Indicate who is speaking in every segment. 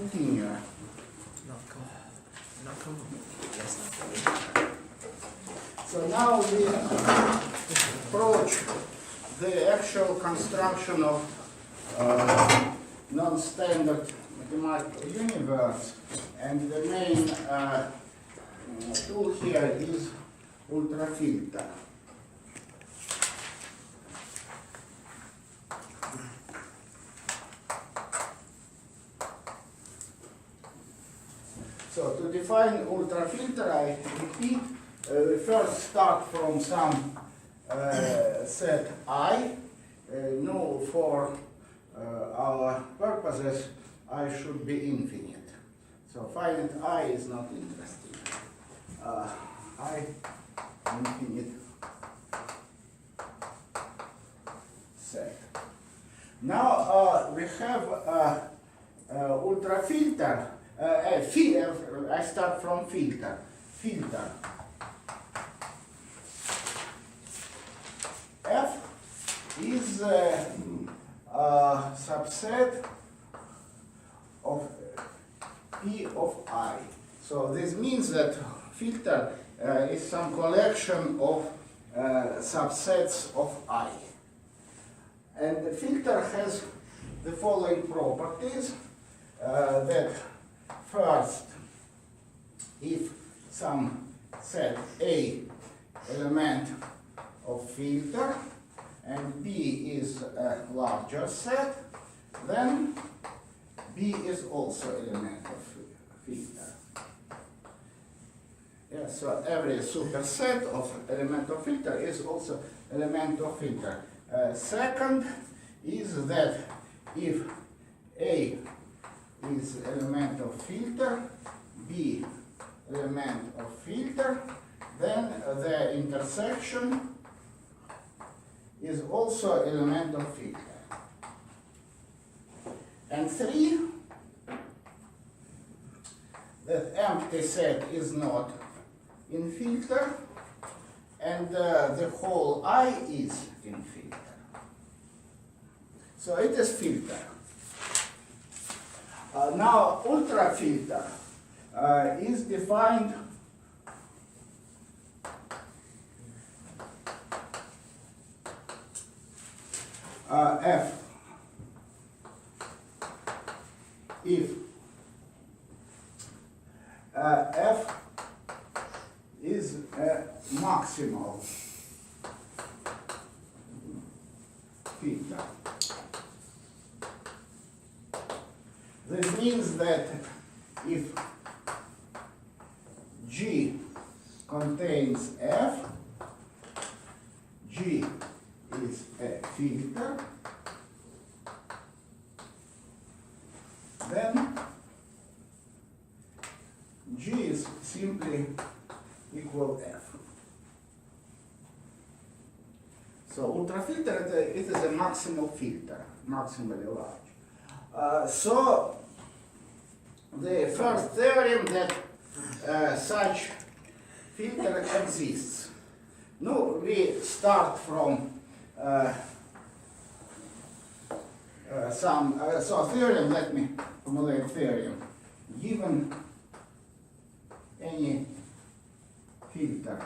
Speaker 1: continue. So now we approach the actual construction of non-standard mathematical universe, and the main tool here is ultrafilter. So to define ultrafilter, I repeat, we first start from some set I. No, for our purposes, I should be infinite. So finite I is not interesting. I infinite set. Now we have ultrafilter. I start from filter. Filter. F is a subset of P of I. So this means that filter is some collection of subsets of I. And the filter has the following properties. That first, if some set A element of filter and B is a larger set, then B is also element of filter. Yeah, so every superset of element of filter is also element of filter. Second is that if A is element of filter, B element of filter, then the intersection is also element of filter. And three, that empty set is not in filter, and the whole I is in filter. So it is filter. Now ultrafilter is defined F if F is a maximal filter. This means that if G contains F, G is a filter, then G is simply equal F. So ultrafilter, it is a maximal filter, maximally large. So the first theorem that such filter exists. No, we start from some theorem. Let me formulate theorem. Given any filter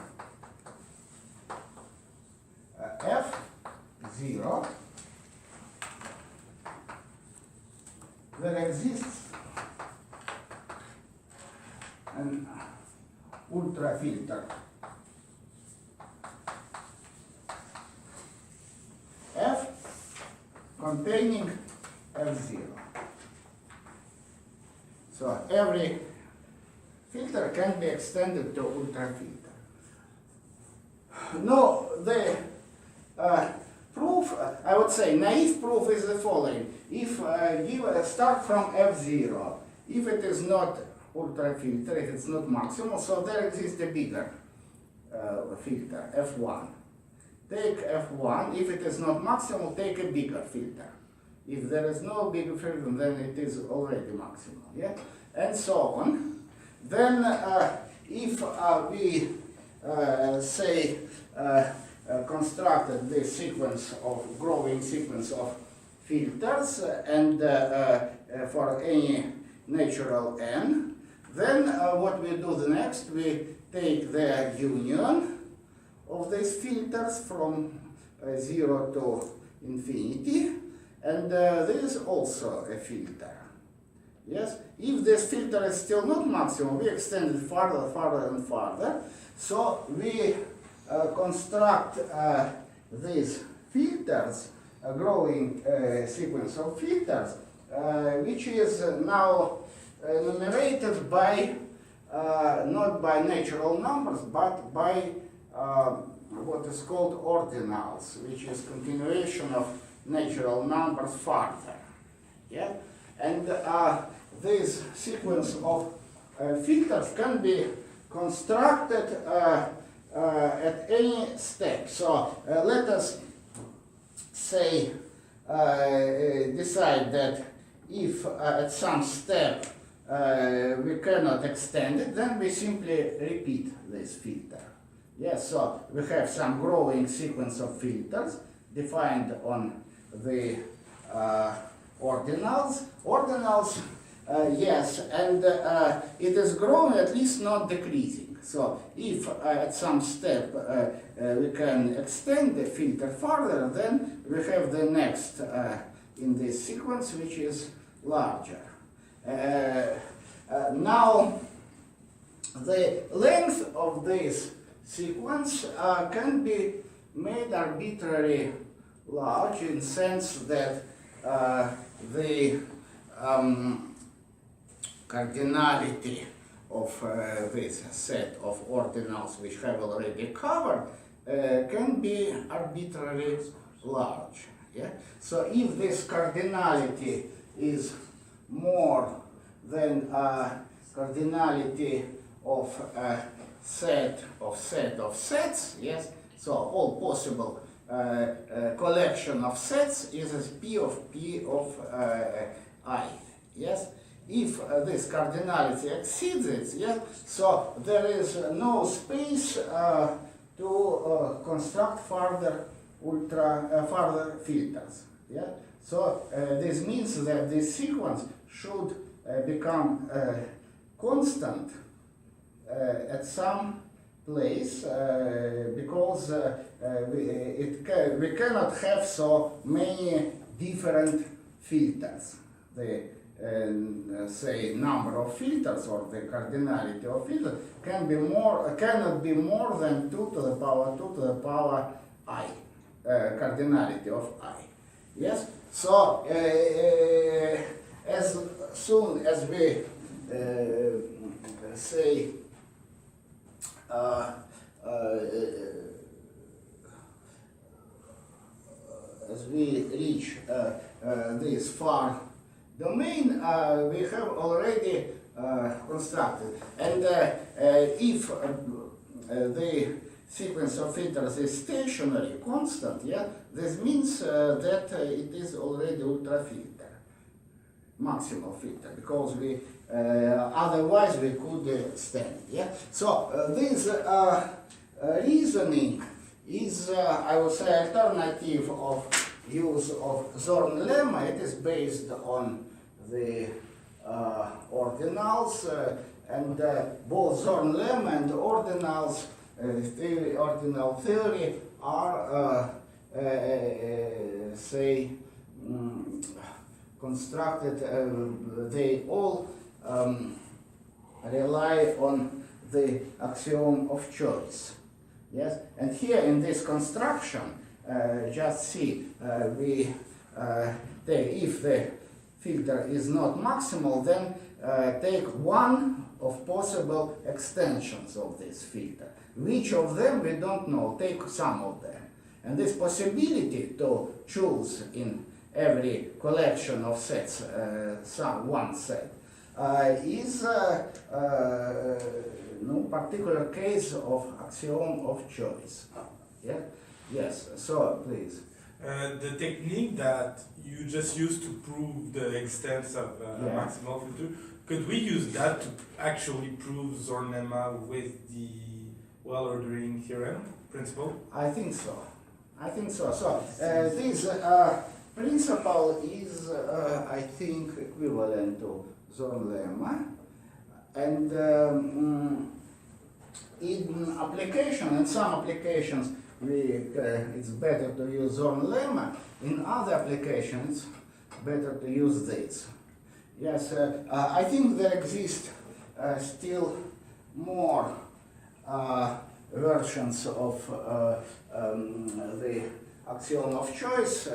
Speaker 1: F0, there exists an ultrafilter F containing F0. So every filter can be extended to ultrafilter. No, the proof, I would say, naive proof is the following. If start from F0, if it is not ultrafilter, if it's not maximal, so there exists a bigger filter, F1. Take F1, if it is not maximal, take a bigger filter. If there is no bigger filter, then it is already maximal, yeah? And so on. Then if we say constructed this sequence of growing sequence of filters, and for any natural n. Then what we do the next, we take the union of these filters from 0 to infinity, and there is also a filter. Yes, if this filter is still not maximum, we extend it farther, farther, and farther. So we construct these filters, a growing sequence of filters, which is now enumerated by not by natural numbers, but by what is called ordinals, which is continuation of natural numbers farther. Yeah, and this sequence of filters can be constructed at any step. So let us say decide that if at some step we cannot extend it, then we simply repeat this filter. Yes, so we have some growing sequence of filters defined on the ordinals. Ordinals, yes, and it is growing, at least not decreasing. So if at some step we can extend the filter further, then we have the next in this sequence, which is larger. Now, the length of this sequence can be made arbitrarily large in the sense that the cardinality of this set of ordinals which have already covered can be arbitrarily large. Yeah? So if this cardinality is more than cardinality of a set of sets, yes, so all possible collection of sets is as P of I, yes. If this cardinality exceeds it, yes, so there is no space to construct further further filters. Yeah. So this means that this sequence should become constant at some place because we cannot have so many different filters. The say number of filters or the cardinality of filters cannot be more than 2 to the power I, cardinality of I. Yes. So as soon as we say as we reach this far domain, we have already constructed. And if the sequence of filters is stationary, constant, yeah, this means that it is already ultrafilter, maximal filter, because we otherwise we could extend. Yeah. So this reasoning is, I would say, alternative of use of Zorn lemma. It is based on the ordinals, and both Zorn lemma and ordinals ordinal theory are say constructed. They all rely on the axiom of choice. Yes, and here in this construction, just see, we take, if the filter is not maximal, then take one of possible extensions of this filter. Which of them we don't know, take some of them. And this possibility to choose in every collection of sets one set is no particular case of axiom of choice. Yeah? Yes, so please.
Speaker 2: The technique that you just used to prove the extent of a maximal filter, could we use that to actually prove Zorn lemma with the well-ordering theorem principle?
Speaker 1: I think so. I think so. So this principle is, I think, equivalent to Zorn lemma, and in application, in some applications, it's better to use Zorn lemma. In other applications, better to use this. Yes, I think there exist still more versions of the axiom of choice,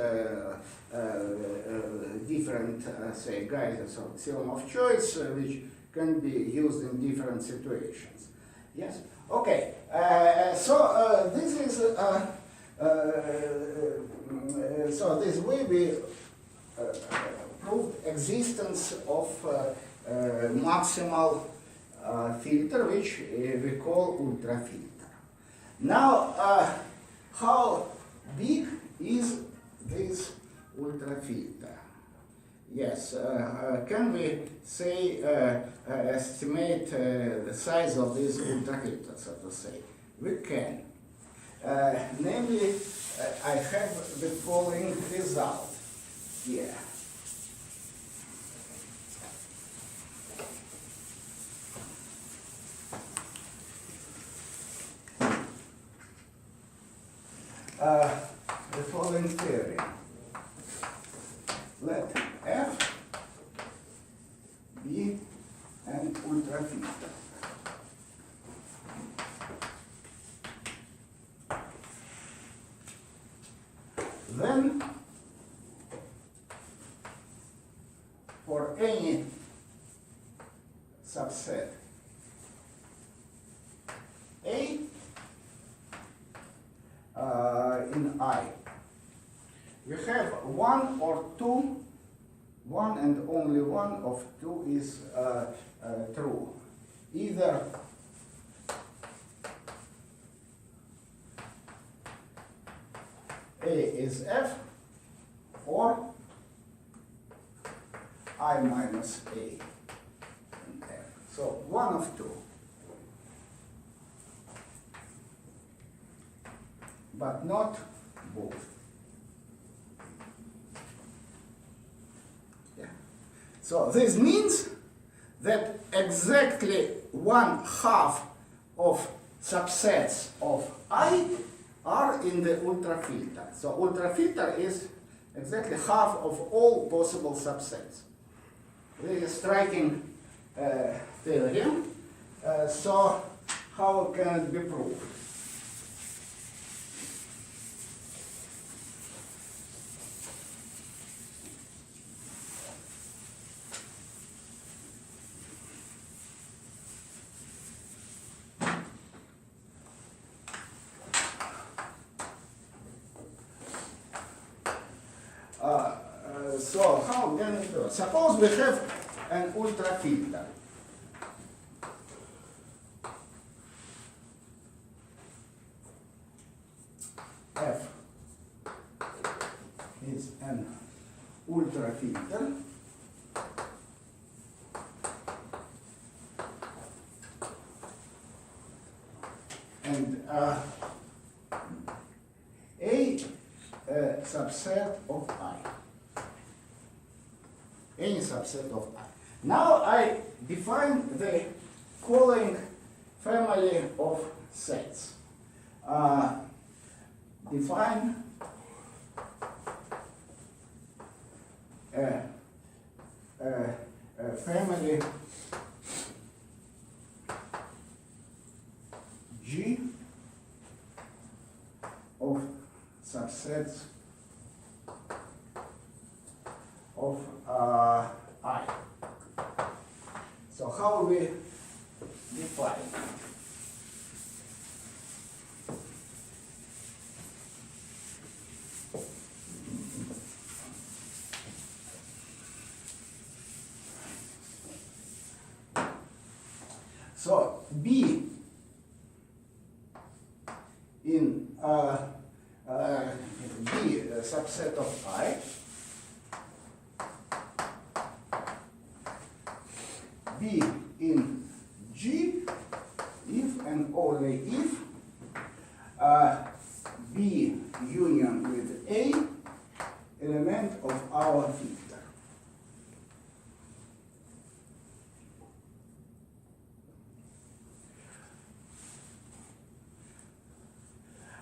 Speaker 1: different, say, guises of axiom of choice, which can be used in different situations. Yes. Okay. So this is so this way we proved existence of maximal filter, which we call ultrafilter. Now, how big is this ultrafilter? Yes, can we say, estimate the size of this ultrafilter, so to say? We can. Namely, I have the following result here. The following theory. Let F be an ultrafilter. Then, for any subset A in I, we have one or two, one and only one of two is true. Either A is F or I minus A and F. So one of two. But not both. Yeah. So this means that exactly 1/2 of subsets of I are in the ultrafilter. So ultrafilter is exactly half of all possible subsets. This is a striking theorem. So how can it be proved? So how can we do it? Suppose we have an ultrafilter. F is an ultrafilter. And a subset of I. Any subset of I. Now I define the following family of sets. Define a family G of subsets of I. So how we define? So B in B subset of I B in G if and only if B union with A element of our filter.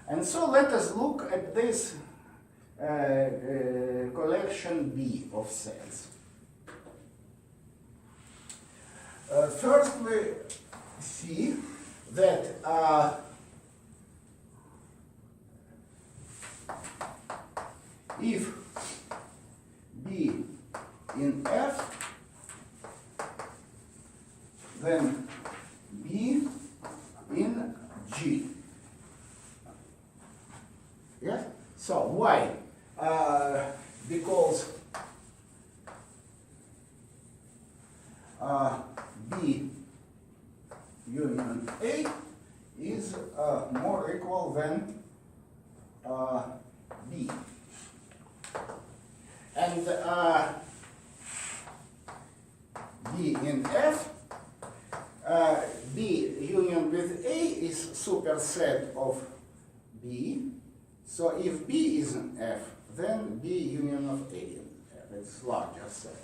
Speaker 1: And so let us look at this collection B of cells. First we see that if B in F, then B in G. Yes? So why? Because B union A is more equal than B. And B in F, B union with A is superset of B. So if B is in F, then B union of A in F, it's larger set.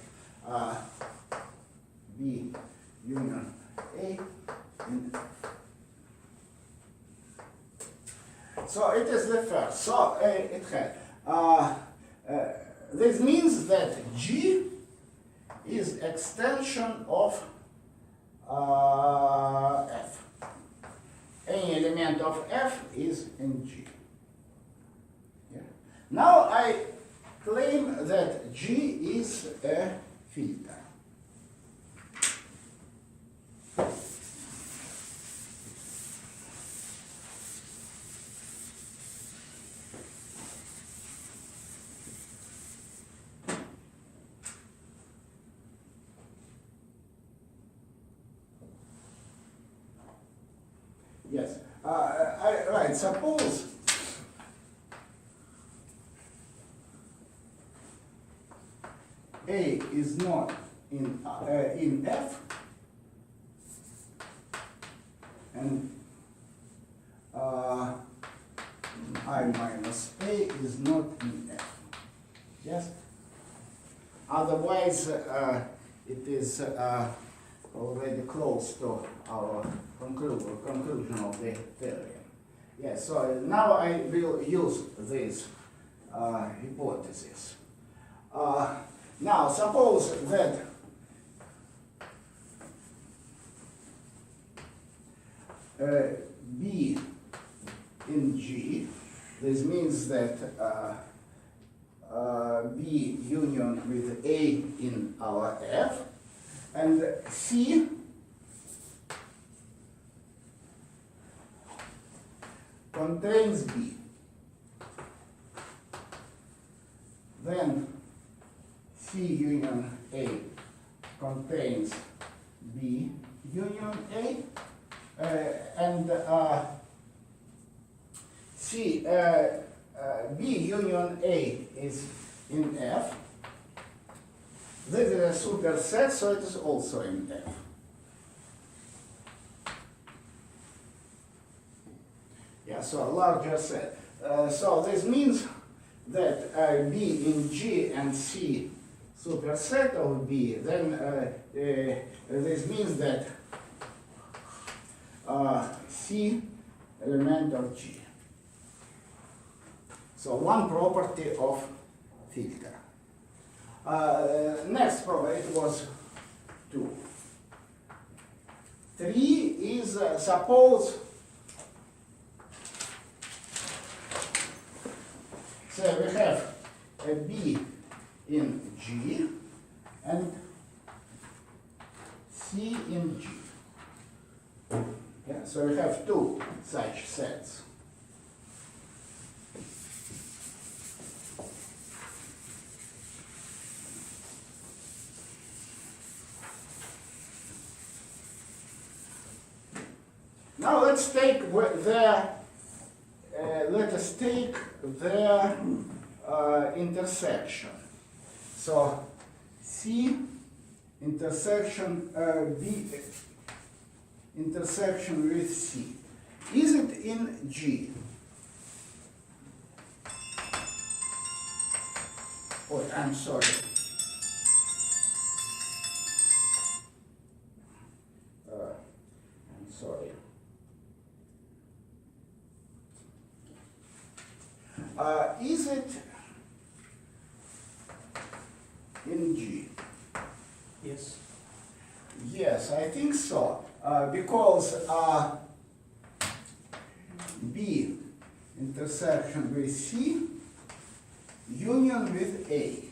Speaker 1: B union A in F. So it is the first. So it had. This means that G is extension of F. Any element of F is in G. Yeah. Now I claim that G is a filter. Yes. Right. Suppose A is not in F, and I minus A is not in F. Yes. Otherwise, it is already close to our conclusion of the theorem. Yes, so now I will use this hypothesis. Now suppose that B in G, this means that B union with A in our F, and C contains B. Then C union A contains B union A, and B union A is in F. This is a superset, so it is also in F. Yeah, so a larger set. So this means that B in G and C superset of B, then this means that C element of G. So one property of filter. Next property, it was 2. 3 is suppose, so we have a B in G and C in G. Yeah, so we have 2 such sets. Now let's take let us take their intersection. So C intersection B intersection with C. Is it in G? Oh, I'm sorry. I'm sorry. Is it in G?
Speaker 3: Yes.
Speaker 1: Yes, I think so. Because B intersection with C union with A.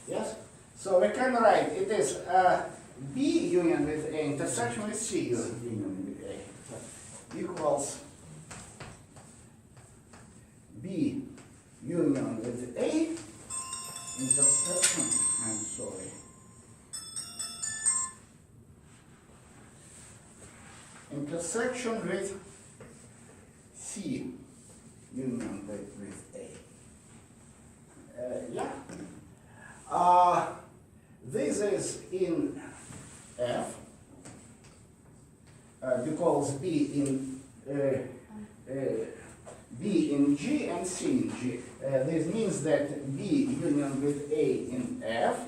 Speaker 1: Yes? So we can write it is B union with A intersection with C union with A equals B union with A intersection, I'm sorry, intersection with C union with A. This is in F because B in G and C in G. This means that B union with A in F,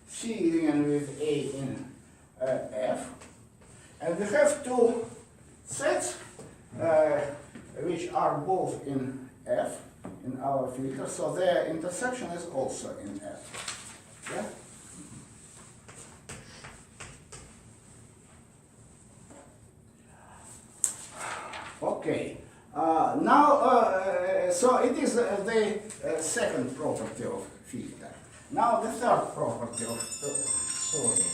Speaker 1: C union with A in F, and we have two sets which are both in F in our filter, so their intersection is also in F. Yeah? Okay. Now, so it is the second property of filter. Now the third property of sorry.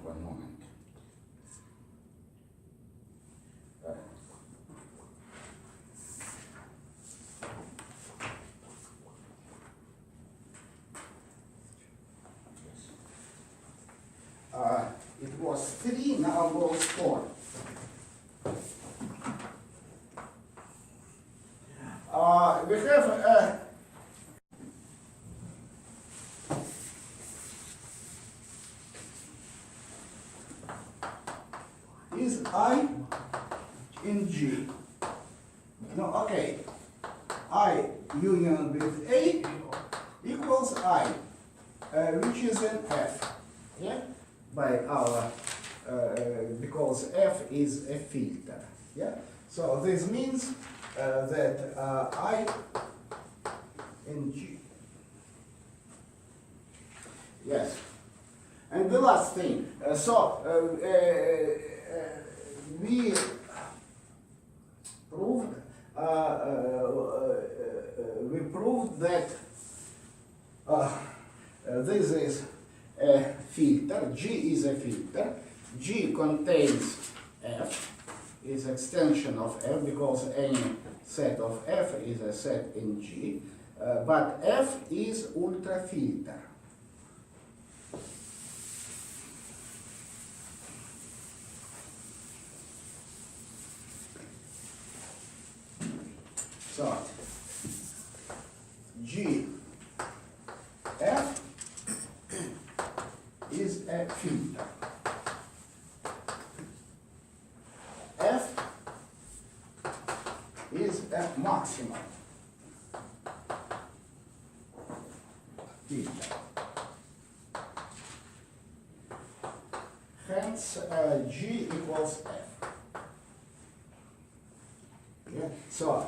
Speaker 1: One moment. It was 3, now goes 4. We have is I in G. No, okay. I union with A equals I, which is in F. Yeah? By our, because F is a filter. Yeah? So this means that I in G. Yes. And the last thing, we proved that this is a filter, G is a filter, G contains F, is extension of F because any set of F is a set in G, but F is ultrafilter. So, G F is a filter. F is a maximal filter. Hence, G equals F. Yeah? So,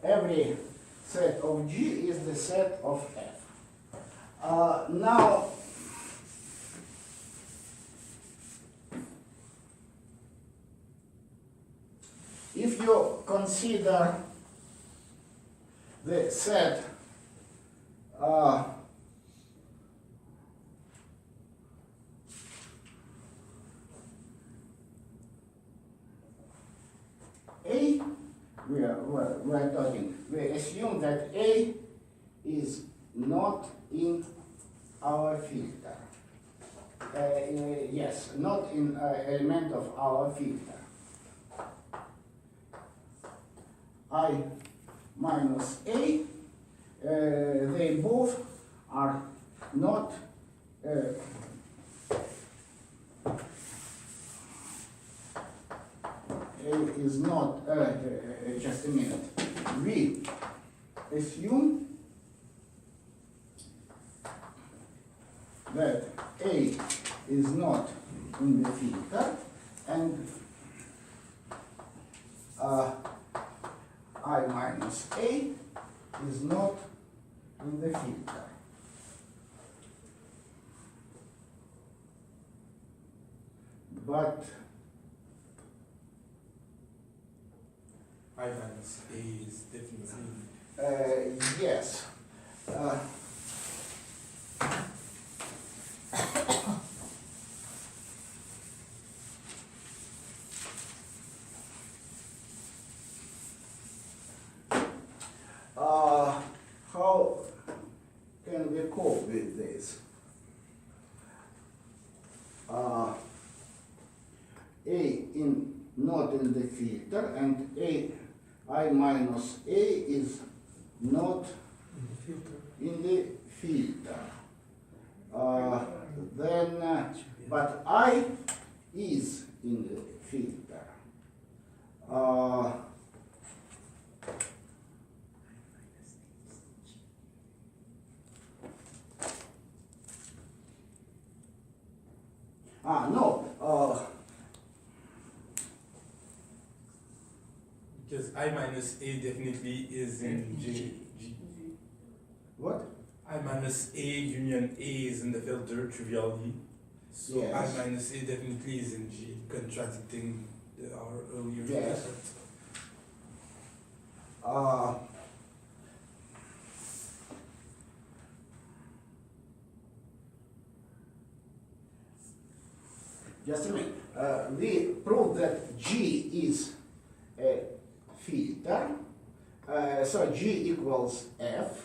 Speaker 1: every set of G is the set of F. Now, if you consider the set A, we're talking, we assume that A is not in our filter. Yes, not in element of our filter. I minus A, they both are not is not, just a minute, we assume that A is not in the filter and I minus A is not in the filter. But
Speaker 2: I minus A is definitely.
Speaker 1: yes. How can we cope with this? Not in the filter, and I minus A is not in the filter. But I is in the filter. No.
Speaker 2: Because I minus A definitely is in G.
Speaker 1: What?
Speaker 2: I minus A union A is in the filter trivially. So
Speaker 1: Yes.
Speaker 2: I minus A definitely is in G, contradicting our earlier
Speaker 1: Yes.
Speaker 2: method.
Speaker 1: Just a minute. We proved that G is a filter. So G equals F.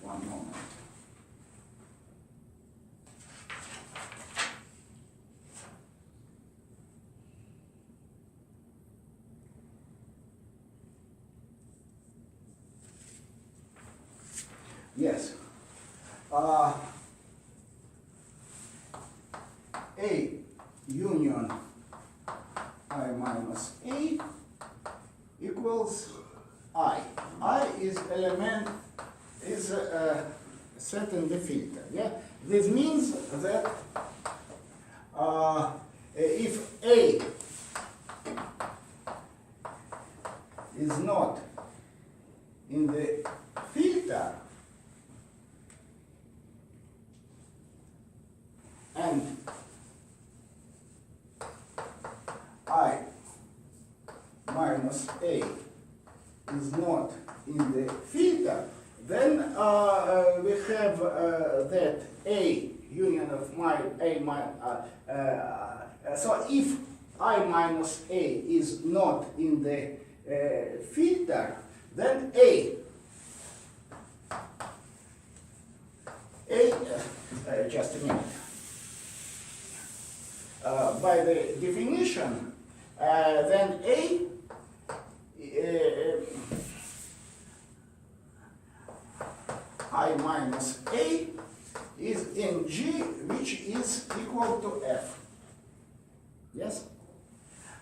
Speaker 1: One moment. Yes. A union I minus A equals I. I is element is set in the filter. Yeah. This means that if A is not in the filter and I minus A is not in the filter, then we have that A union of so if I minus A is not in the filter, then just a minute. By the definition, then I minus A is in G, which is equal to F. Yes?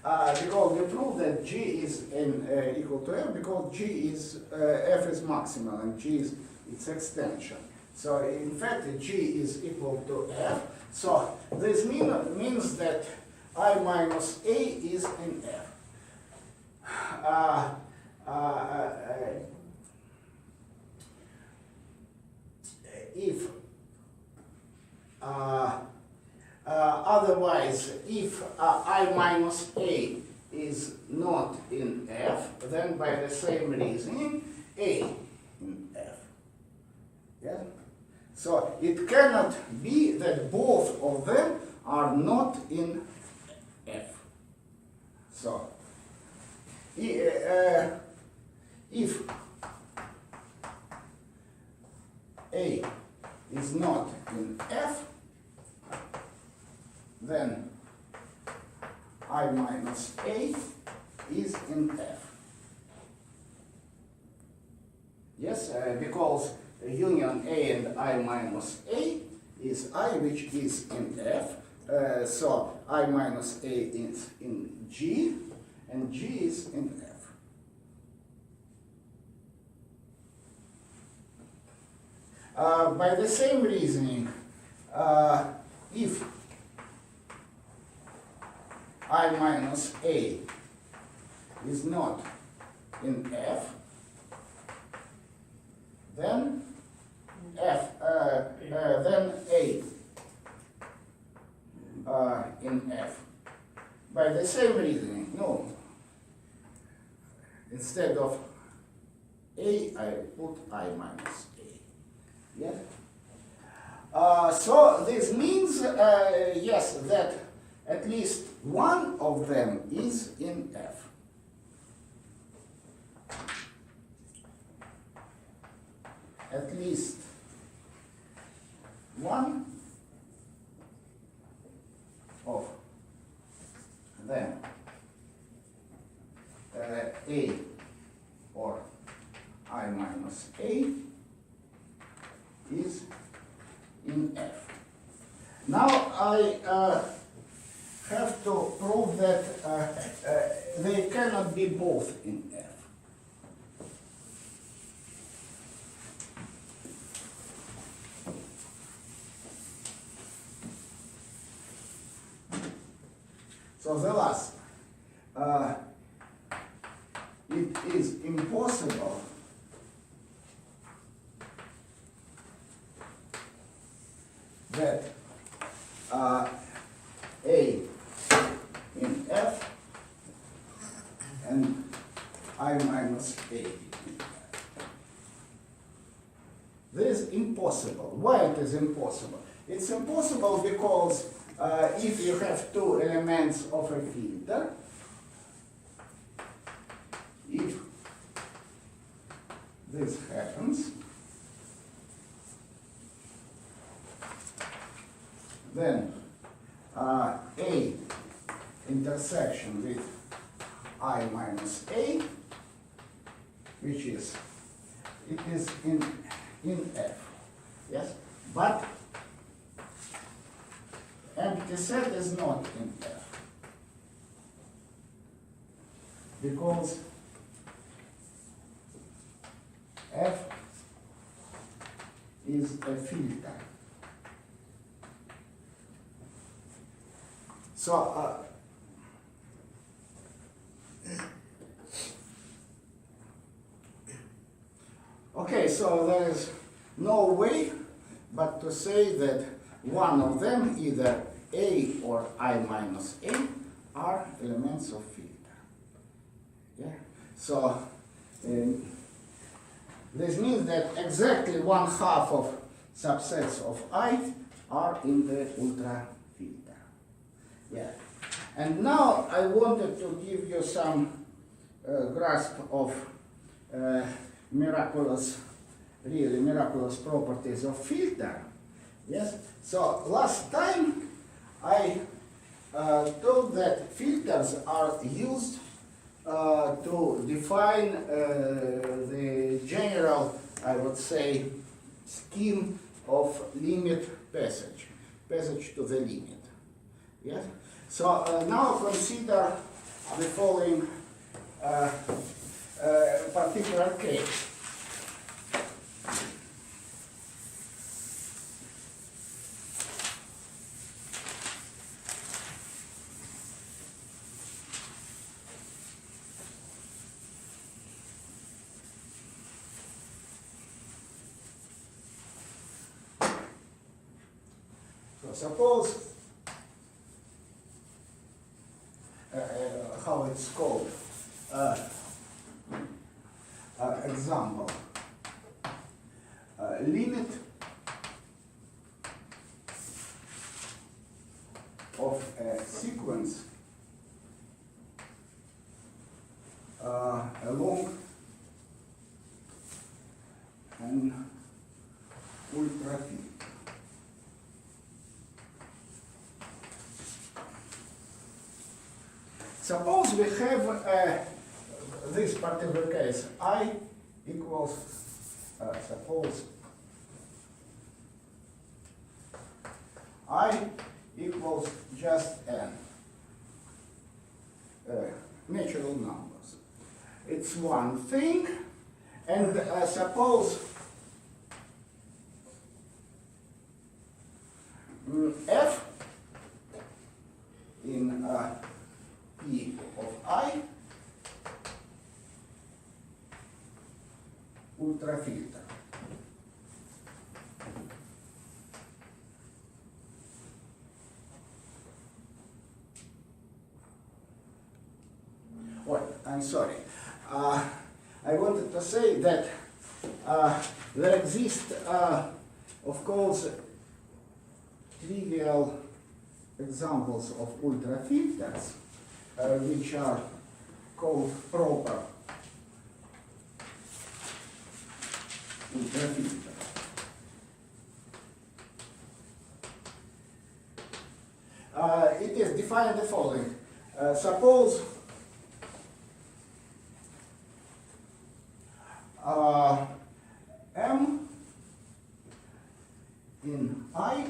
Speaker 1: Because we prove that G is equal to F because G is F is maximal and G is its extension. So in fact G is equal to F. So this means that I minus A is in F. If otherwise, if I minus A is not in F, then by the same reasoning, A in F. Yeah? So it cannot be that both of them are not in F. So if A is not in F, then I minus A is in F. Yes, because union A and I minus A is I, which is in F. So I minus A is in G, and G is in F. By the same reasoning, if I minus A is not in F, then then A in F. By the same reasoning, no. Instead of A, I put I minus A. Yeah. So this means, yes, that at least one of them is in F. At least one of them, A or I minus A, is in F. Now I have to prove that they cannot be both in F. So the last, it is impossible that A in F and I minus A in F. This is impossible. Why it is impossible? It's impossible because if you have two elements of a filter, if this happens, then A intersection with I minus A, which is, it is in F, yes, but empty set is not in F, because F is a filter. So okay, so there is no way but to say that one of them, either A or I minus A, are elements of filter. Yeah. So this means that exactly 1/2 of subsets of I are in the ultrafilter. Yeah. And now I wanted to give you some grasp of really miraculous properties of filter. Yes. So last time I told that filters are used to define the general, I would say, scheme of limit passage to the limit. Yes. So now consider the following particular case. So suppose how it's called, example, limit of a sequence along an ultrafilter. Suppose we have this particular case, I equals, suppose I equals just n. Natural numbers. It's one thing, and suppose f in P of I ultrafilter. Well, I'm sorry. I wanted to say that there exist, of course, trivial examples of ultrafilters, which are called proper ultrafilters. It is defined the following. Suppose M in I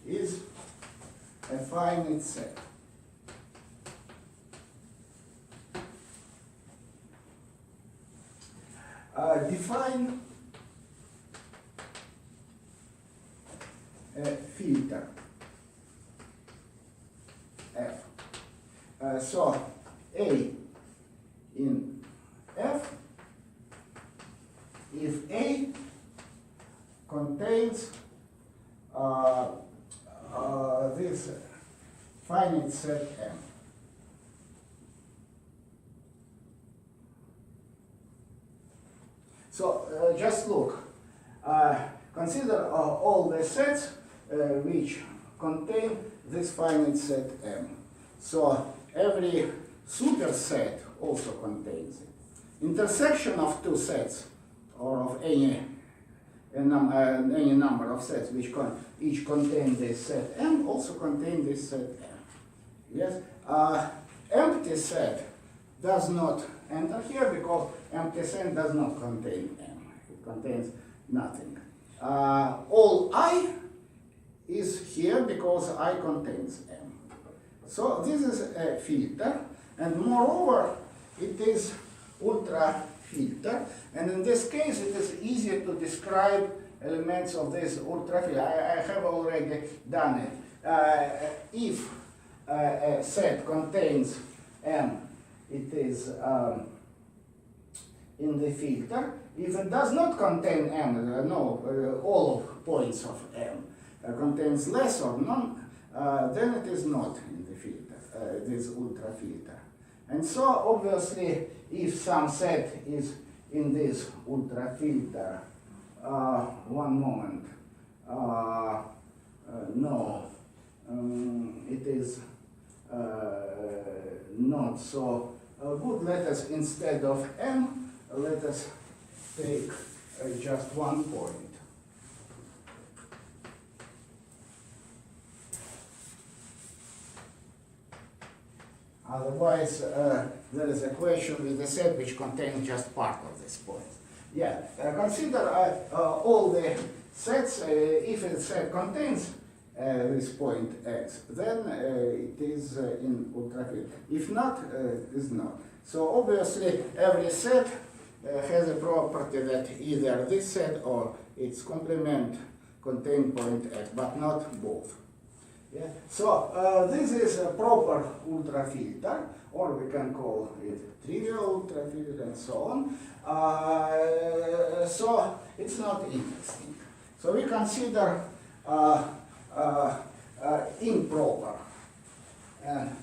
Speaker 1: is a finite set. Define a filter F. So A in F, if A contains this finite set M. So just look, consider all the sets which contain this finite set M. So every superset also contains it. Intersection of two sets, or of any number of sets which each contain this set M, also contain this set M. Yes? Empty set does not enter here because empty set does not contain M. It contains nothing. All I is here because I contains M. So this is a filter, and moreover it is ultrafilter, and in this case it is easier to describe elements of this ultrafilter. I have already done it. If a set contains M, it is in the filter. If it does not contain M, all of points of M contains less or none, then it is not in the filter, this ultrafilter. And so obviously if some set is in this ultrafilter, one moment, no, it is not so good. Let us, instead of M, let us take just one point. Otherwise, there is a question with a set which contains just part of this point. Yeah, consider all the sets. If a set contains this point X, then it is in ultrafilter. If not, it is not. So obviously, every set has a property that either this set or its complement contain point X, but not both. Yeah. So this is a proper ultrafilter, or we can call it trivial ultrafilter and so on. So it's not interesting. So we consider improper and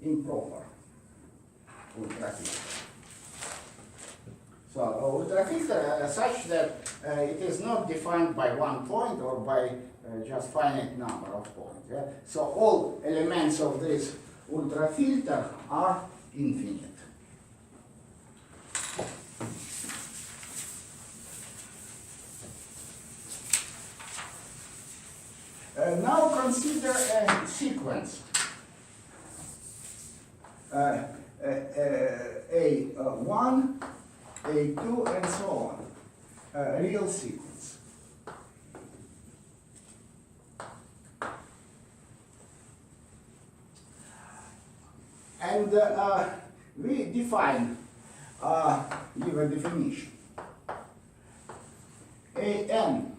Speaker 1: improper ultrafilter. So ultrafilter such that it is not defined by one point or by just finite number of points. Yeah? So all elements of this ultrafilter are infinite. Now consider a sequence. A1, A2, and so on. real sequence. And we define, give a definition. An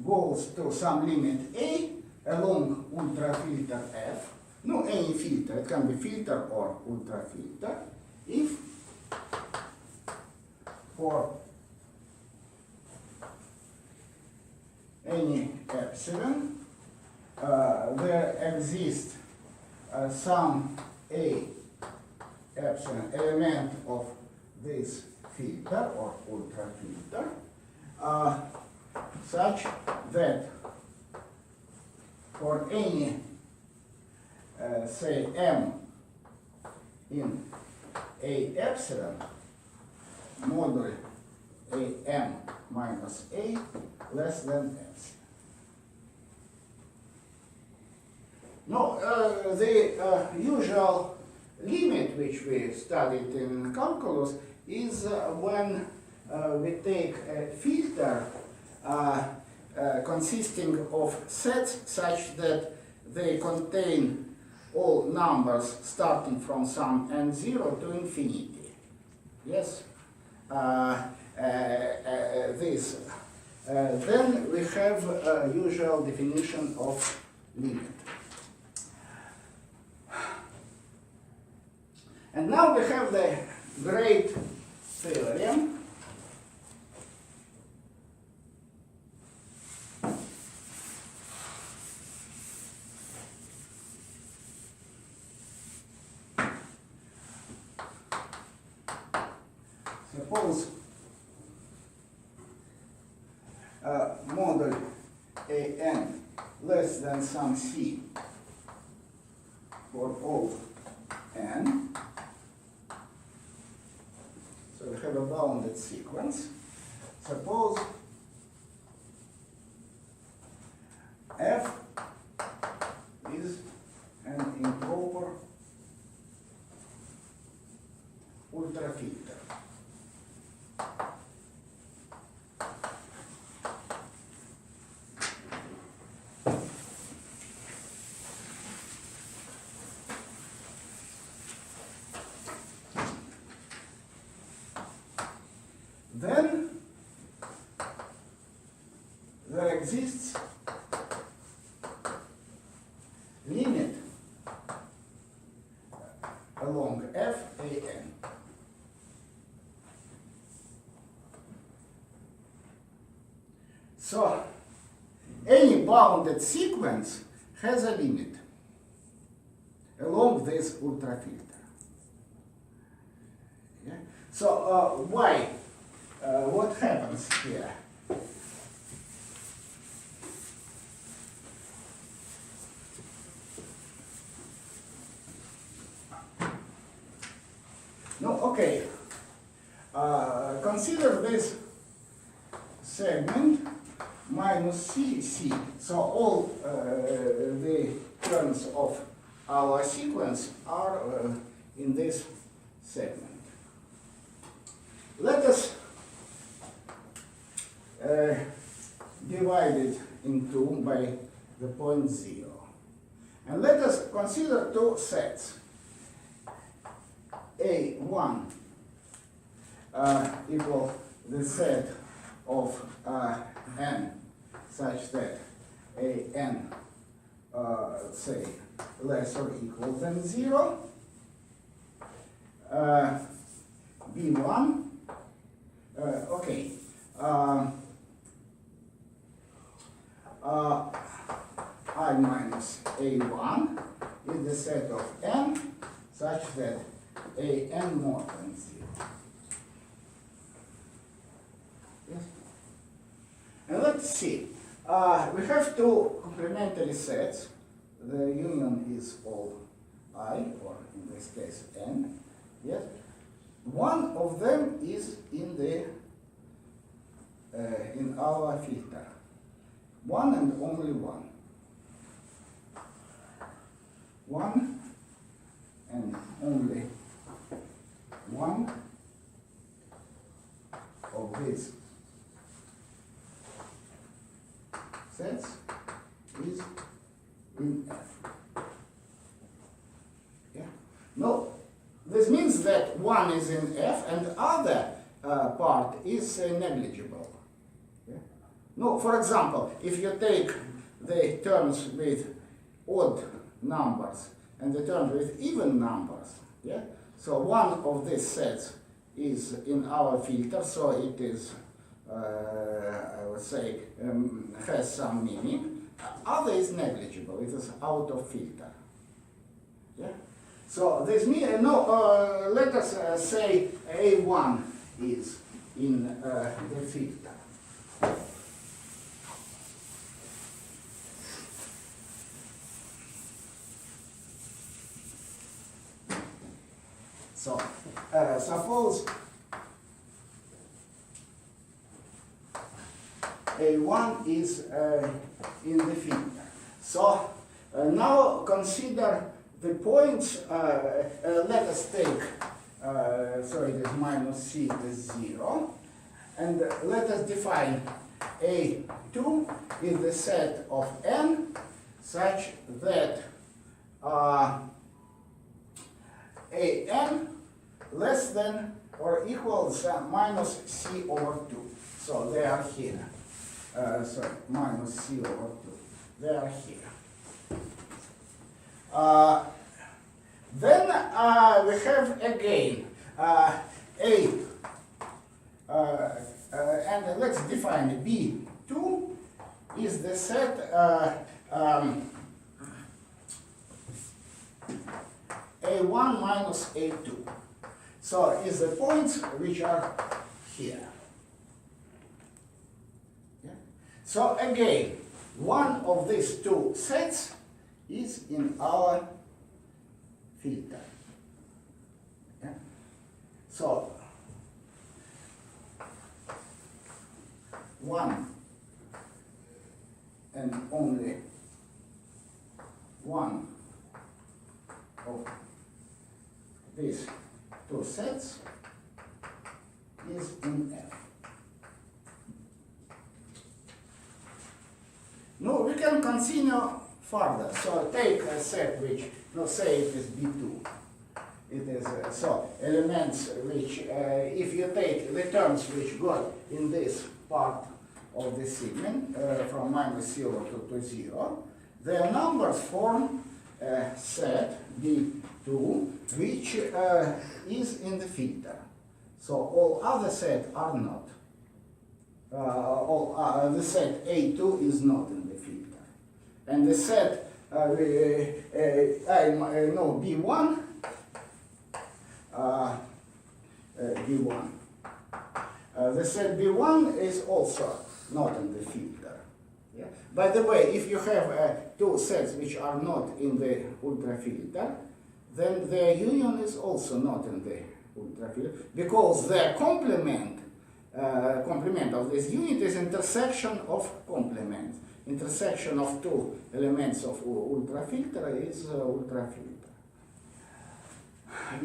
Speaker 1: goes to some limit A along ultrafilter F. No, any filter, it can be filter or ultrafilter, if for any epsilon there exists some A epsilon element of this filter or ultrafilter such that for any say m in A epsilon moduli A m minus A less than epsilon. No, the usual limit which we studied in calculus is when we take a filter consisting of sets such that they contain all numbers starting from some n0 to infinity. Yes? This. Then we have a usual definition of limit. And now we have the great theorem. Suppose model an less than some c for all n. So we have a bounded sequence. Suppose f is an improper ultrafilter. Then there exists limit along f a n. So any bounded sequence has a limit along this ultrafilter. Yeah? So why? What happens here? No, okay. Consider this segment minus c, c. So all the terms of our sequence are in this segment. Let us divide it in two by the point 0. And let us consider two sets. A1 equal the set of n such that an say less or equal than 0. B1 okay. I minus A1 is the set of n such that an more than 0. Yes? And let's see. We have two complementary sets. The union is all I, or in this case n. Yes? One of them is in the in our filter. One and only one. One and only one of these sets is in F. Yeah. No, this means that one is in F and the other part is negligible. Yeah. No, for example, if you take the terms with odd numbers and the terms with even numbers, yeah, so one of these sets is in our filter, so it is, I would say, has some meaning. Other is negligible, it is out of filter. Yeah? So this means, let us say A1 is in the filter. So, suppose A1 is in the filter. So, now consider the points, let us take, so it is minus C is 0, and let us define A2 is the set of N such that AN less than or equals minus C over 2. So they are here. Sorry, minus C over 2. They are here. Then we have again and let's define B2 is the set A1 minus A2. So is the points which are here. Yeah? So again, one of these two sets is in our filter. Yeah? So one and only one of these two sets is in F. Now we can continue further. So take a set which, say it is B2. It is so elements which, if you take the terms which go in this part of the segment from minus 0 to 0, their numbers form a set B2 which is in the filter. So all other sets are not. The set A2 is not in the filter. And the set B1 B1. The set B1 is also not in the filter. Yeah? By the way, if you have two sets which are not in the ultrafilter, then their union is also not in the ultrafilter, because their complement of this unit is intersection of complements. Intersection of two elements of ultrafilter is ultrafilter.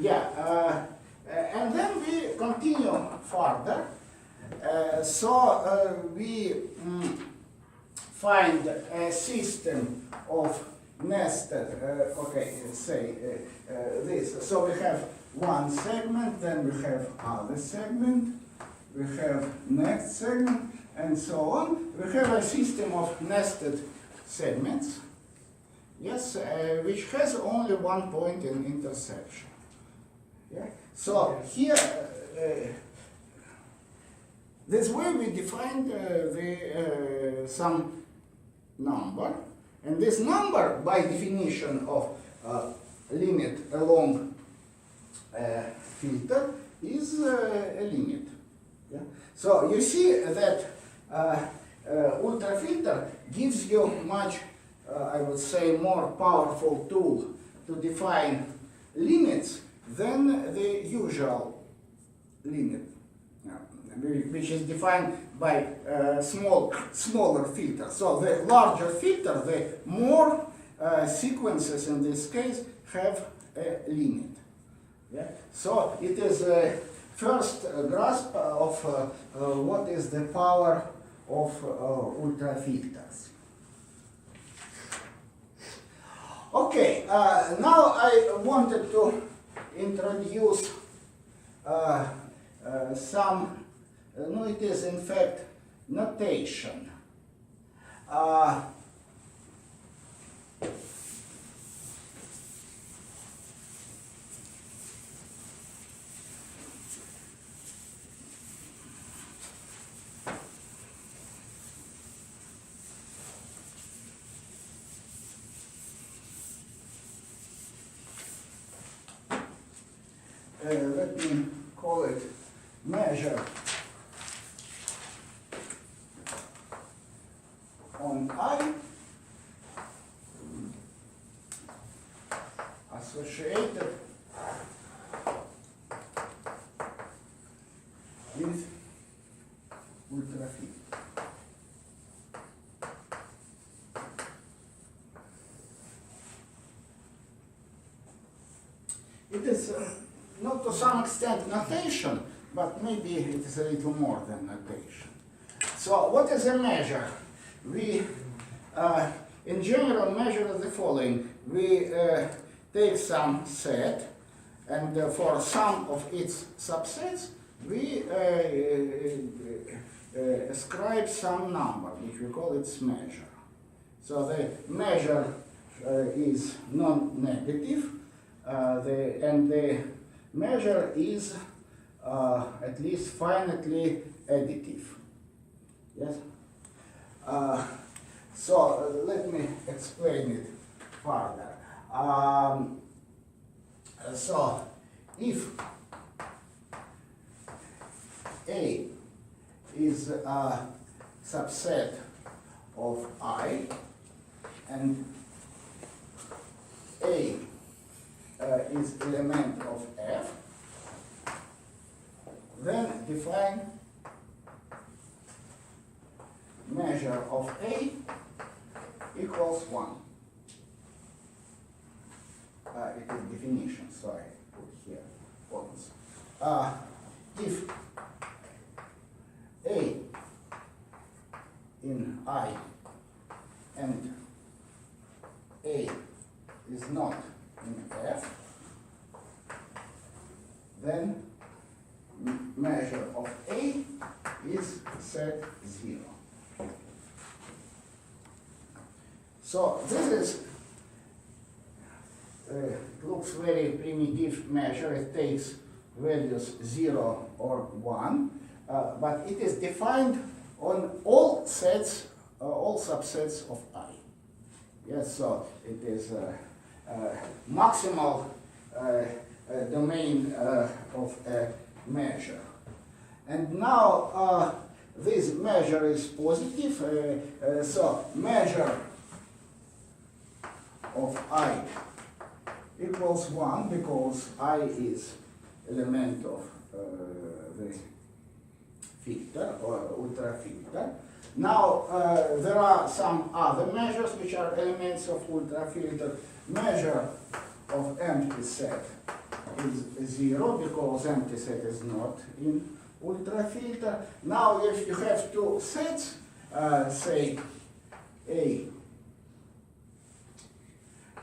Speaker 1: Yeah, and then we continue further. We find a system of nested, this. So we have one segment, then we have other segment, we have next segment, and so on. We have a system of nested segments, yes, which has only one point in intersection. Yeah. So here, this way we defined some number, and this number, by definition of limit along filter, is a limit. Yeah? So you see that ultrafilter gives you much, I would say, more powerful tool to define limits than the usual limit, which is defined by smaller filter. So the larger filter, the more sequences in this case have a limit. Yeah? So it is first grasp of what is the power of ultrafilters. Okay, now I wanted to introduce some, no, it is in fact notation. Let me call it measure on I associated with ultrafilter. It is not to some extent notation, but maybe it is a little more than notation. So what is a measure? We, in general, measure the following. We take some set, and for some of its subsets, we ascribe some number, which we call its measure. So the measure is non-negative, and the measure is at least finitely additive. Yes? So let me explain it further. So if A is a subset of I and A is element of F, then define measure of A equals 1. It is definition, so I put here once. If A in I and A is not in F, then measure of A is set 0. So this is looks very primitive measure. It takes values 0 or 1, but it is defined on all sets, all subsets of I. Yes, so it is maximal domain of a measure. And now this measure is positive, so measure of I equals 1 because I is element of the filter or ultrafilter. Now there are some other measures which are elements of ultrafilter. Measure of empty set is 0 because empty set is not in ultrafilter. Now if you have two sets, say A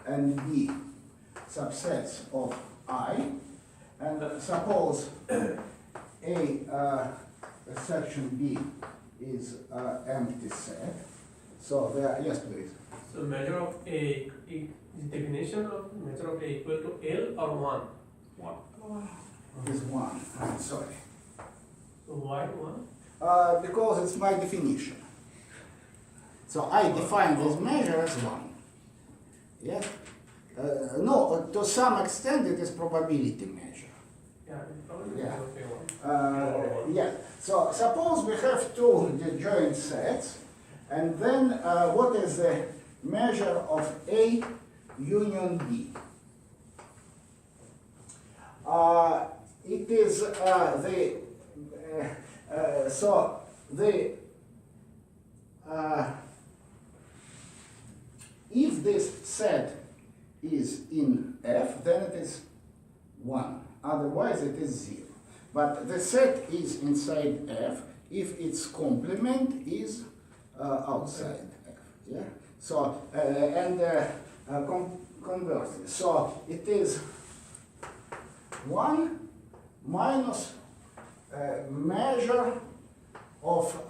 Speaker 1: and B, subsets of I, and suppose A section B is empty set. So there, yes, please.
Speaker 3: So measure of A, the definition of measure of A equal to L or 1? 1.
Speaker 1: Is 1. I'm sorry.
Speaker 3: So why 1?
Speaker 1: Because it's my definition. So I define this measure as 1. Yes? No, to some extent it is probability measure.
Speaker 3: Yeah, probably
Speaker 1: Yeah.
Speaker 3: okay, 1.
Speaker 1: Yeah. So suppose we have two joint sets, and then what is the measure of A union B? It is so the if this set is in F, then it is 1. Otherwise, it is 0. but the set is inside F if its complement is outside F. Yeah. So conversely, so it is 1 minus measure of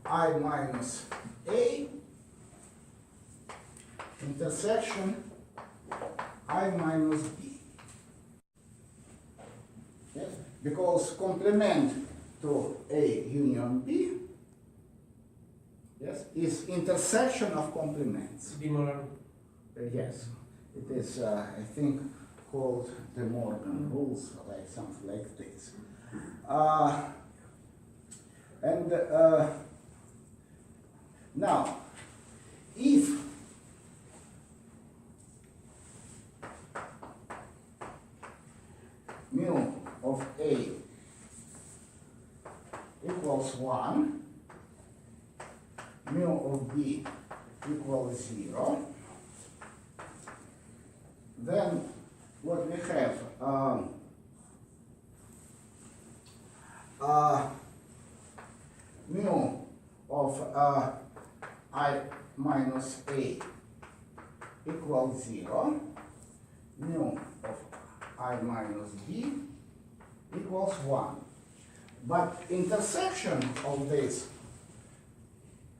Speaker 1: I minus A intersection I minus B. Yes, because complement to A union B, yes, is intersection of complements. Yes, it is, I think, called De Morgan rules, like something like this. Now, if mu of A equals 1, mu of B equals 0, then what we have, mu of I minus A equals 0, mu of I minus B equals 1. But intersection of these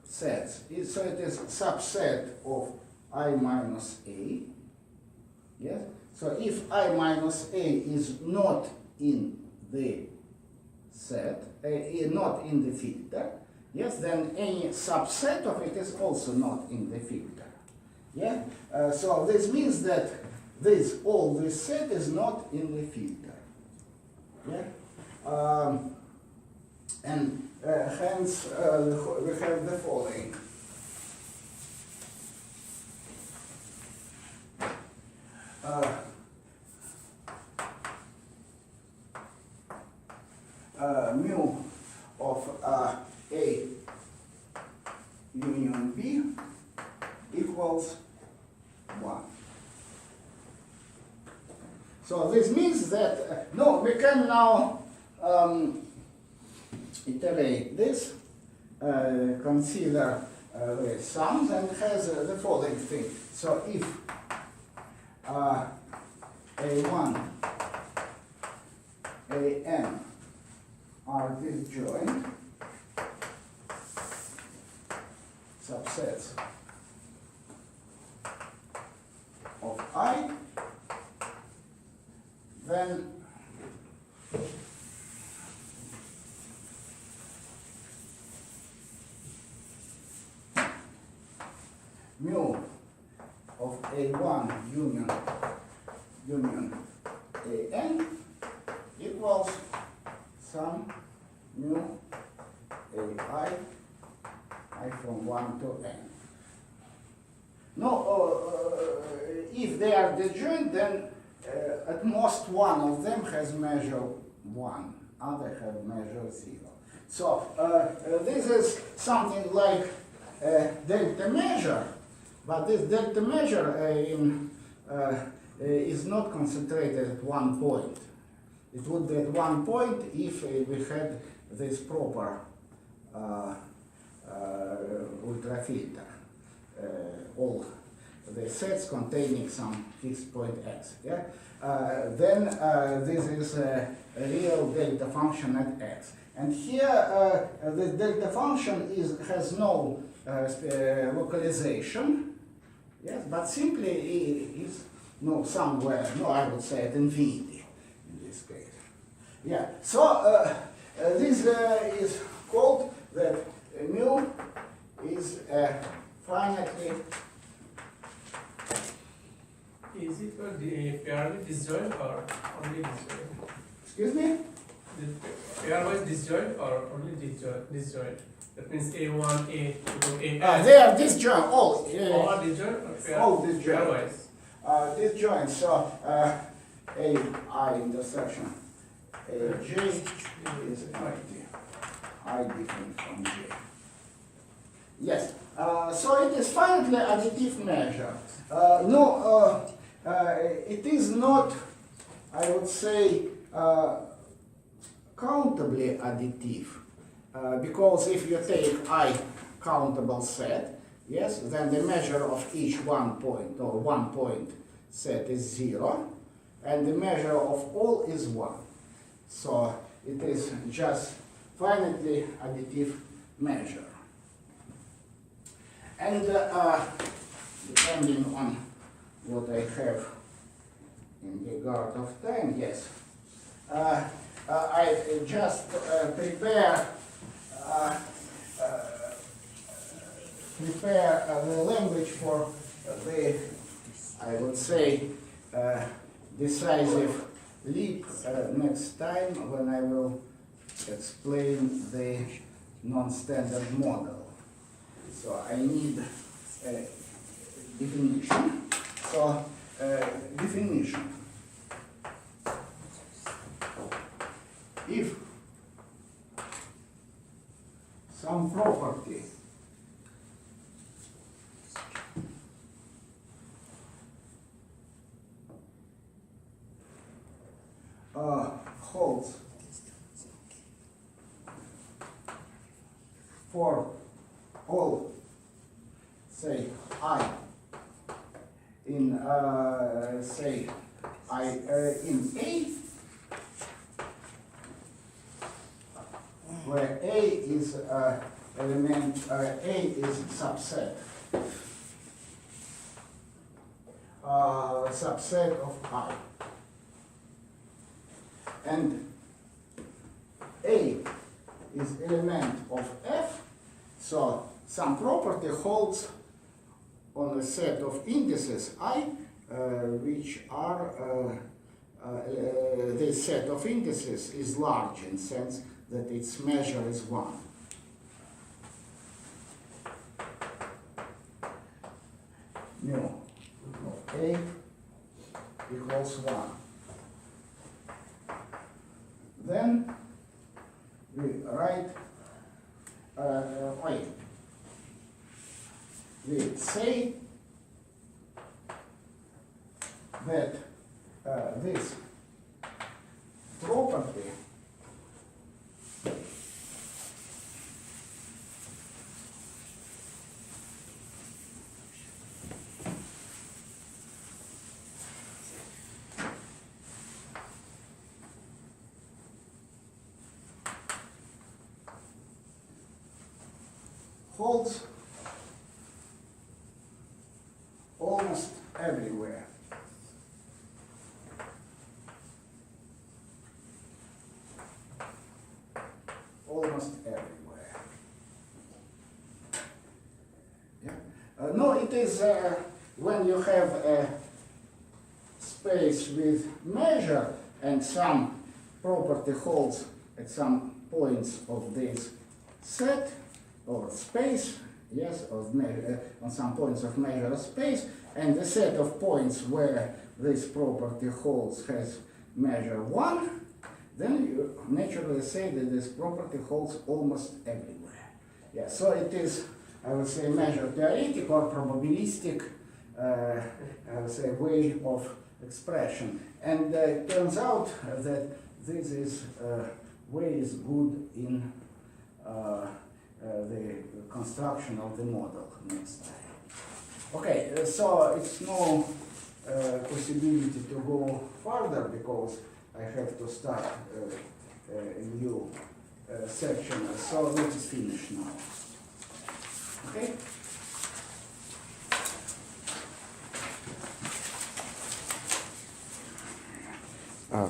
Speaker 1: sets is, so it is subset of I minus A. Yes? So if I minus A is not in the set, not in the filter, yes, then any subset of it is also not in the filter. Yeah? So this means that all this set is not in the filter. Yeah? And hence we have the following. Mu of A union B equals 1. So this means that, no, we can now iterate this, consider the sums, and has the following thing. So if A1, AN are disjoint subsets of I, then mu of A1 union AN equals sum mu AI I from 1 to n. No, if they are disjoint, then at most one of them has measure 1, other have measure 0. So this is something like delta measure, but this delta measure is not concentrated at one point. It would be at one point if we had this proper ultrafilter, all the sets containing some fixed point x. Yeah? Then this is a real delta function at x. And here the delta function has no localization, yes, but simply is somewhere, I would say at infinity in this case. Yeah, so this is called that mu is finitely.
Speaker 3: Is it pairwise disjoint or only disjoint?
Speaker 1: Excuse me?
Speaker 3: Pairwise disjoint or only disjoint? That means A1, A2, A.
Speaker 1: They are disjoint, all.
Speaker 3: All are disjoint or
Speaker 1: all disjoint.
Speaker 3: Pairwise?
Speaker 1: Disjoint, so AI intersection J is I different from J. Yes, so it is finitely additive measure. it is not, I would say, countably additive, because if you take I countable set, yes, then the measure of each 1 point or 1 point set is 0, and the measure of all is 1. So it is just finitely additive measure. And depending on what I have in regard of time, yes, I just prepare the language for the, I would say, decisive leap next time when I will explain the non-standard model. So I need a definition. So definition. If some property holds for all, say, I in say I in A, where A is element, A is subset of I, and A is element of F, so some property holds on a set of indices I, which are, this set of indices is large in sense that its measure is 1. Mu of A equals 1. Then we write, we say that this property holds almost everywhere. Almost everywhere. Yeah. No, it is when you have a space with measure and some property holds at some points of this set or space, yes, of on some points of measure space, and the set of points where this property holds has measure 1, then you naturally say that this property holds almost everywhere. Yeah, so it is, I would say, measure theoretic or probabilistic, I would say, way of expression. And it turns out that this is way is good in the construction of the model next time. Okay, so it's no possibility to go further because I have to start a new section. So let's finish now. Okay?
Speaker 4: Pa.